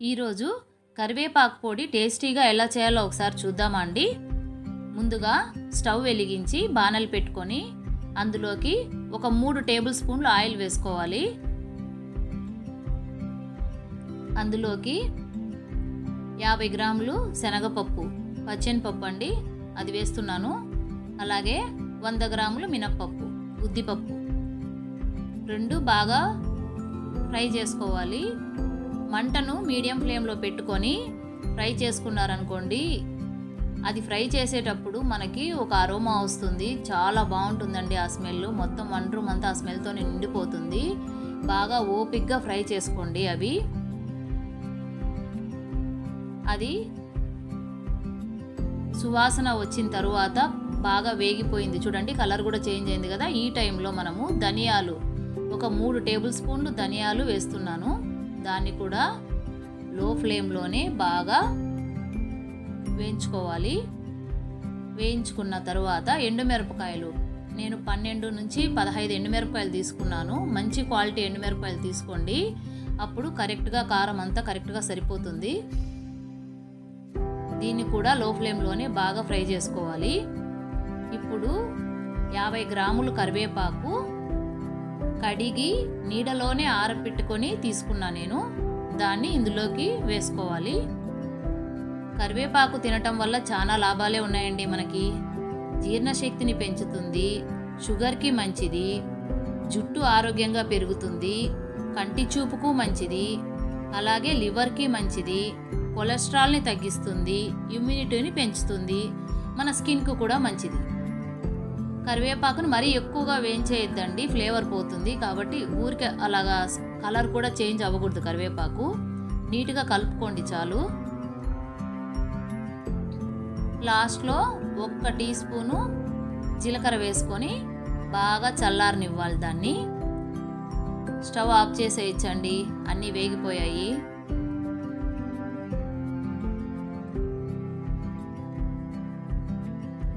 ఈరోజు కరివేపాకు పొడి టేస్టీగా ఎలా చేయాలో ఒకసారి చూద్దామా అండి. ముందుగా స్టవ్ వెలిగించి బాణలు పెట్టుకొని అందులోకి ఒక 3 టేబుల్ స్పూన్లు ఆయిల్ వేసుకోవాలి. అందులోకి 50 గ్రాములు శనగపప్పు, పచ్చెనపప్పు అండి, అది వేస్తున్నాను. అలాగే 100 గ్రాములు మినప్పప్పు, ఉద్దిపప్పు, రెండు బాగా ఫ్రై చేసుకోవాలి. మంటను మీడియం ఫ్లేమ్లో పెట్టుకొని ఫ్రై చేసుకున్నారనుకోండి, అది ఫ్రై చేసేటప్పుడు మనకి ఒక అరోమా వస్తుంది. చాలా బాగుంటుందండి ఆ స్మెల్. మొత్తం వంట రూమ్ అంతా ఆ స్మెల్తో నిండిపోతుంది. బాగా ఓపిక్గా ఫ్రై చేసుకోండి. అది సువాసన వచ్చిన తరువాత బాగా వేగిపోయింది చూడండి, కలర్ కూడా చేంజ్ అయింది కదా. ఈ టైంలో మనము ధనియాలు ఒక 3 టేబుల్ స్పూన్లు ధనియాలు వేస్తున్నాను. దాన్ని కూడా లో ఫ్లేమ్లోనే బాగా వేయించుకోవాలి. వేయించుకున్న తర్వాత ఎండుమిరపకాయలు నేను 12 నుంచి 15 ఎండుమిరపకాయలు తీసుకున్నాను. మంచి క్వాలిటీ ఎండుమిరపకాయలు తీసుకోండి, అప్పుడు కరెక్ట్గా కారం అంతా కరెక్ట్గా సరిపోతుంది. దీన్ని కూడా లో ఫ్లేమ్లోనే బాగా ఫ్రై చేసుకోవాలి. ఇప్పుడు 50 గ్రాములు కరివేపాకు కడిగి నీడలోనే ఆరబెట్టుకొని తీసుకున్నా నేను. దాన్ని ఇందులోకి వేసుకోవాలి. కరివేపాకు తినటం వల్ల చాలా లాభాలే ఉన్నాయండి మనకి. జీర్ణశక్తిని పెంచుతుంది, షుగర్కి మంచిది, జుట్టు ఆరోగ్యంగా పెరుగుతుంది, కంటి చూపుకు మంచిది, అలాగే లివర్కి మంచిది, కొలెస్ట్రాల్ని తగ్గిస్తుంది, ఇమ్యూనిటీని పెంచుతుంది, మన స్కిన్కు కూడా మంచిది. కరివేపాకును మరీ ఎక్కువగా వేయించేయద్దండి, ఫ్లేవర్ పోతుంది. కాబట్టి ఊరికే అలాగా కలర్ కూడా చేంజ్ అవ్వకూడదు. కరివేపాకు నీట్గా కలుపుకోండి చాలు. లాస్ట్లో 1 టీ స్పూను జీలకర్ర వేసుకొని బాగా చల్లారనివ్వాలి దాన్ని. స్టవ్ ఆఫ్ చేసేయచ్చండి, అన్నీ వేగిపోయాయి.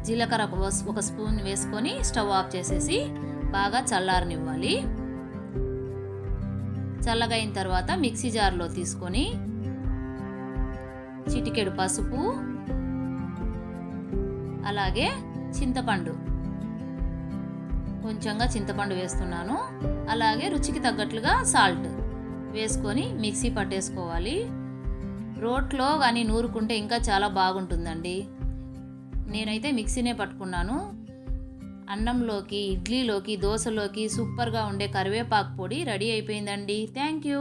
జీలకర్ర 1 స్పూన్ వేసుకొని స్టవ్ ఆఫ్ చేసేసి బాగా చల్లారనివ్వాలి. చల్లగైన తర్వాత మిక్సీ జార్లో తీసుకొని చిటికెడు పసుపు, అలాగే చింతపండు, కొంచెంగా చింతపండు వేస్తున్నాను, అలాగే రుచికి తగ్గట్లుగా సాల్ట్ వేసుకొని మిక్సీ పట్టేసుకోవాలి. రోట్లో కానీ నూరుకుంటే ఇంకా చాలా బాగుంటుందండి. నేనైతే మిక్సీనే పట్టుకున్నాను. అన్నంలోకి, ఇడ్లీలోకి, దోశలోకి సూపర్గా ఉండే కరివేపాకు పొడి రెడీ అయిపోయిందండి. Thank you.